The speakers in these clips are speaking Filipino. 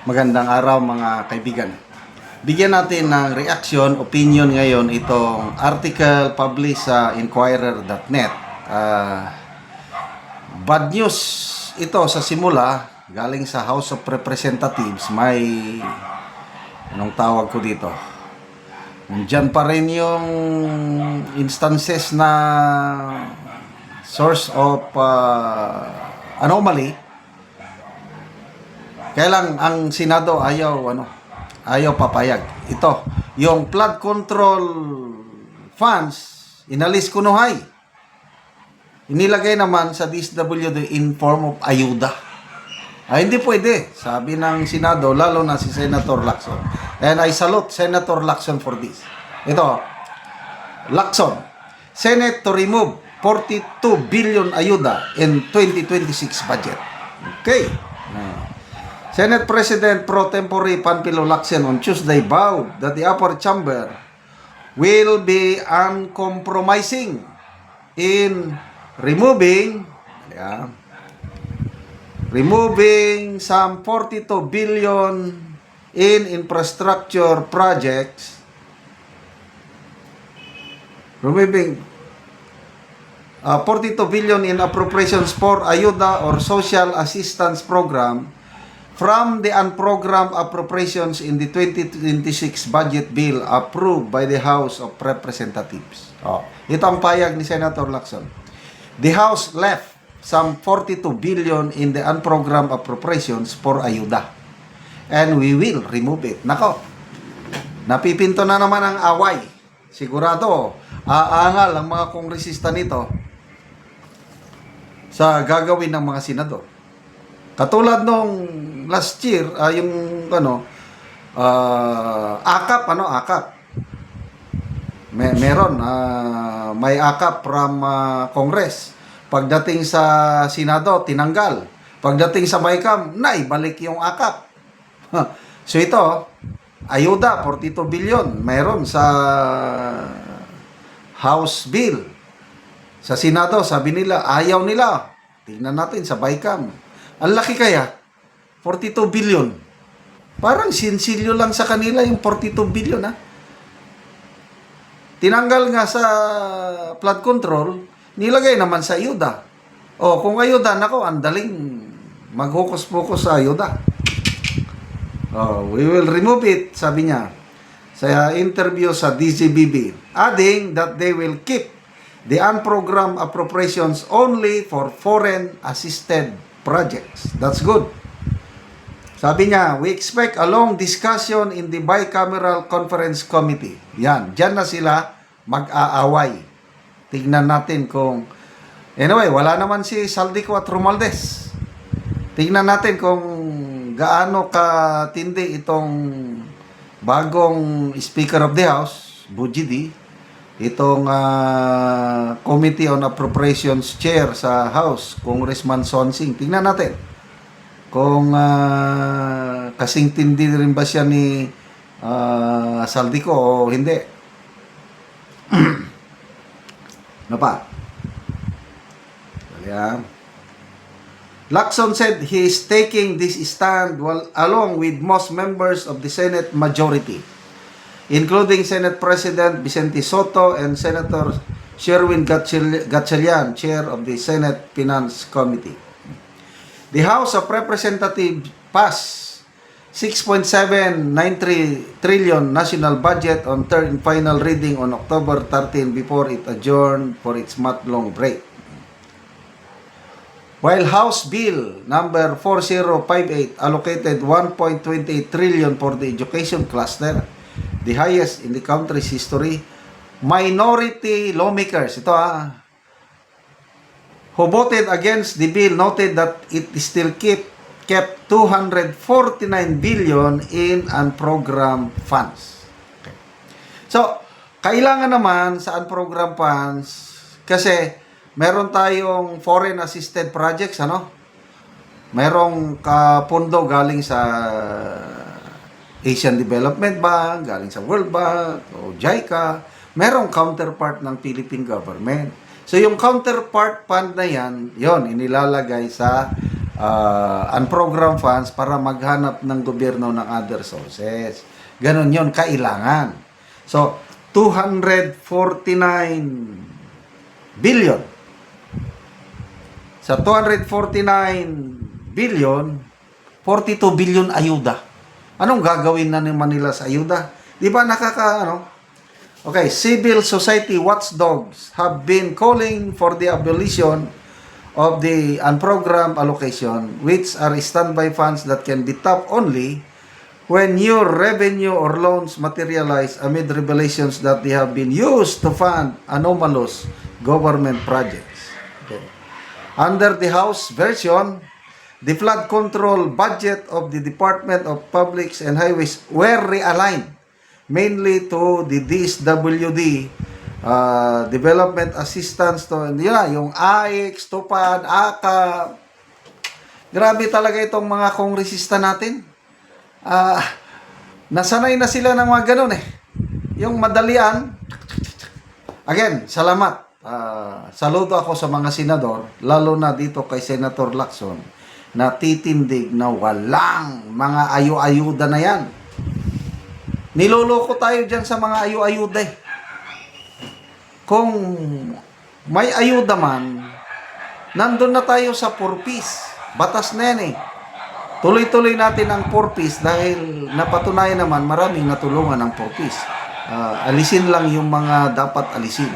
Magandang araw mga kaibigan. Bigyan natin ng reaction, opinion ngayon itong article published sa Inquirer.net. Bad news ito sa simula, galing sa House of Representatives. May, anong tawag ko dito? Nandiyan pa rin yung instances na source of anomaly. Kaya lang ang Senado ayaw papayag. Ito, yung flood control funds inalis kunuhay. Inilagay naman sa DSWD in form of ayuda. Hindi pwede, sabi ng Senado, lalo na si Senator Lacson. And I salute Senator Lacson for this. Ito, Lacson, Senate to remove 42 billion ayuda in 2026 budget. Okay. Senate President Pro Tempore Panfilo Lacson on Tuesday vowed that the upper chamber will be uncompromising in removing some 42 billion in infrastructure projects, removing 42 billion in appropriations for ayuda or social assistance program from the unprogrammed appropriations in the 2026 budget bill approved by the House of Representatives. Ito ang payag ni Senator Lacson. The House left some 42 billion in the unprogrammed appropriations for ayuda. And we will remove it. Nako, napipinto na naman ang away. Sigurado, aangal ang mga kongresista nito sa gagawin ng mga senador. Katulad nung last year, akap. May akap from Congress. Pagdating sa Senado, tinanggal. Pagdating sa BICAM, naibalik yung akap. So ito, ayuda, 42 billion. Meron sa House Bill. Sa Senado, sabi nila, ayaw nila. Tingnan natin sa BICAM. Ang laki kaya, 42 billion. Parang sinsilyo lang sa kanila yung 42 billion, ha? Tinanggal nga sa flood control, nilagay naman sa ayuda. Kung ayuda, nako, ang daling maghukus-pukus sa ayuda. We will remove it, sabi niya, sa interview sa DZBB, adding that they will keep the unprogrammed appropriations only for foreign assisted projects. That's good. Sabi niya, we expect a long discussion in the bicameral conference committee. Yan, dyan na sila mag-aaway. Tignan natin kung... Anyway, wala naman si Saldico at Romualdez. Tignan natin kung gaano katindi itong bagong Speaker of the House, Bujidi, itong Committee on Appropriations Chair sa House, Congressman Sonsing. Tingnan natin kung kasing tindi rin ba siya ni Saldico o hindi. Ano pa? Lacson said he is taking this stand along with most members of the Senate majority, including Senate President Vicente Soto and Senator Sherwin Gatchalian, Chair of the Senate Finance Committee. The House of Representatives passed 6.793 trillion national budget on third and final reading on October 13 before it adjourned for its month-long break. While House Bill number 4058 allocated 1.28 trillion for the education cluster, the highest in the country's history, minority lawmakers, who voted against the bill noted that it still kept 249 billion in unprogrammed funds. Okay. So, kailangan naman sa unprogrammed funds kasi meron tayong foreign assisted projects, merong kapondo galing sa Asian Development Bank, galing sa World Bank, o JICA, merong counterpart ng Philippine government. So, yung counterpart fund na yan, inilalagay sa unprogrammed funds para maghanap ng gobyerno ng other sources. Ganon yon, kailangan. So, 249 billion. Sa 249 billion, 42 billion ayuda. Anong gagawin na naman nila sa ayuda? Di ba Okay, civil society watchdogs have been calling for the abolition of the unprogrammed allocation, which are standby funds that can be tapped only when new revenue or loans materialize amid revelations that they have been used to fund anomalous government projects. Okay. Under the House version, the flood control budget of the Department of Public and Highways were realigned mainly to the DSWD development assistance to yung AIX, TUPAD, AKA. Grabe talaga itong mga kongresista natin. Nasanay na sila ng mga ganun eh. Yung madalian. Again, salamat. Saludo ako sa mga senador, lalo na dito kay Senator Lacson, na titindig na walang mga ayu-ayuda na yan. Niloloko tayo dyan sa mga ayu-ayuda eh. Kung may ayuda man, nandun na tayo sa purpose. Batas na yan eh. Tuloy-tuloy natin ang purpose dahil napatunayan naman maraming natulungan ang purpose. Alisin lang yung mga dapat alisin.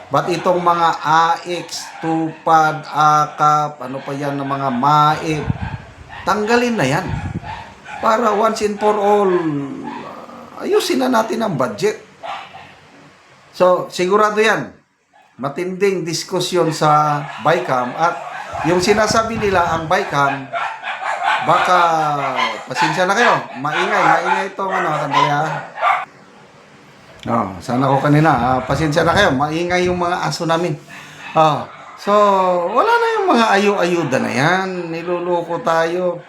But itong mga AX, TUPAD, AKAP, ano pa yan ng mga MAIP, tanggalin na yan. Para once and for all, ayusin na natin ang budget. So, sigurado yan. Matinding diskusyon sa BICAM at yung sinasabi nila ang BICAM, baka pasensya na kayo. Maingay itong sandali sana ko kanina. Pasensya na kayo. Maingay yung mga aso namin. So, wala na yung mga ayu-ayuda na yan. Niluloko tayo.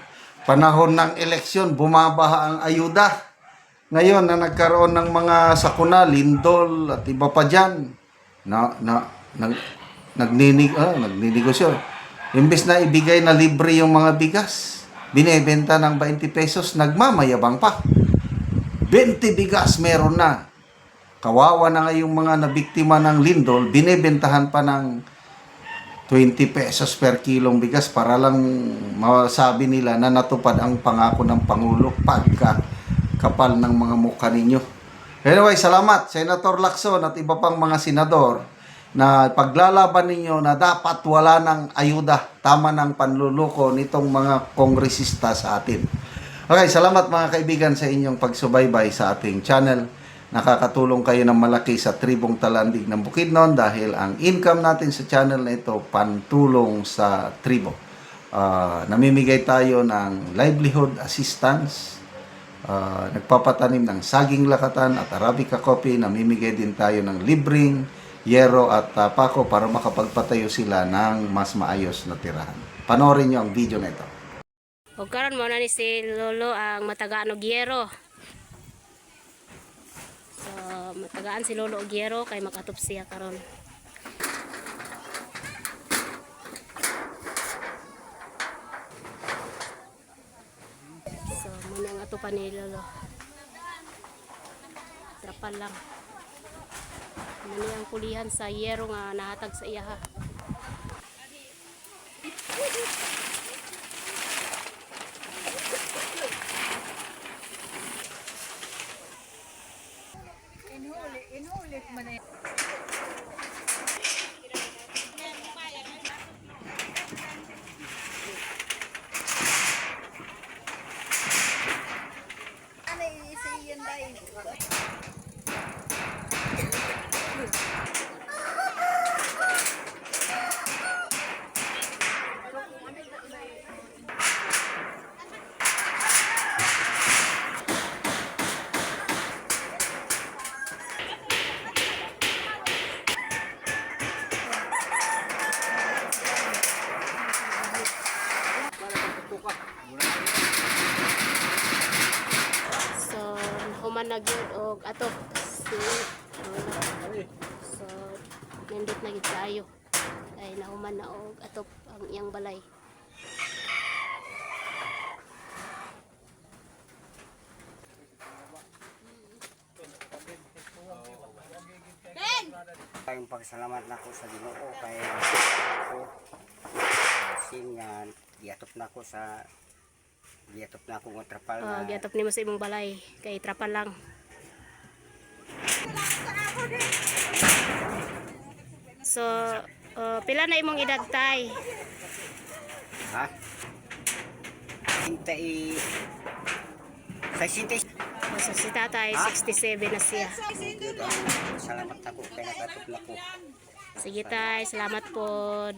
Panahon ng eleksyon, bumabaha ang ayuda. Ngayon na nagkaroon ng mga sakuna, lindol at iba pa dyan, nagninegosyo. Imbes na ibigay na libre yung mga bigas, binebenta ng 20 pesos, nagmamayabang pa. 20 bigas meron na. Kawawa na nga yung mga nabiktima ng lindol, binebentahan pa ng 20 pesos per kilong bigas para lang masabi nila na natupad ang pangako ng Pangulo pagka kapal ng mga mukha ninyo. Anyway, salamat Senator Lacson at iba pang mga senador na paglalaban ninyo na dapat wala ng ayuda, tama ng panluloko nitong mga kongresista sa atin. Okay, salamat mga kaibigan sa inyong pagsubaybay sa ating channel. Nakakatulong kayo ng malaki sa Tribong Talandig ng Bukidnon dahil ang income natin sa channel na ito pantulong sa tribo. Namimigay tayo ng livelihood assistance, nagpapatanim ng saging lakatan at Arabica coffee, namimigay din tayo ng libreng yero at pako para makapagpatayo sila ng mas maayos na tirahan. Panoorin nyo ang video na ito. O karon mo na ni si Lolo ang matagaan og yero. So matagaan si Lolo og yero kay makatop siya karon. So muna ang atupan ni Lolo. Trapal lang. Muna ang pulihan sa yero nga nahatag sa iya ha. Inulit mo na yan. Ano isa yan dahil? So human na gyud og atok si Lolo. So nindot na gid kayo. Ay nahuman na og atop ang iyang balay. Kayong pagsalamat na ko sa Ginoo kay ako sinyan giatop na ko ng trapal na Giatop nimo sa imong balay kay trapal lang. So, pila na imong edad tay? ha hintay kay sintay So, si tatay 67 na siya. salamat ako kay nagatop na ko. Sige tay, salamat pod.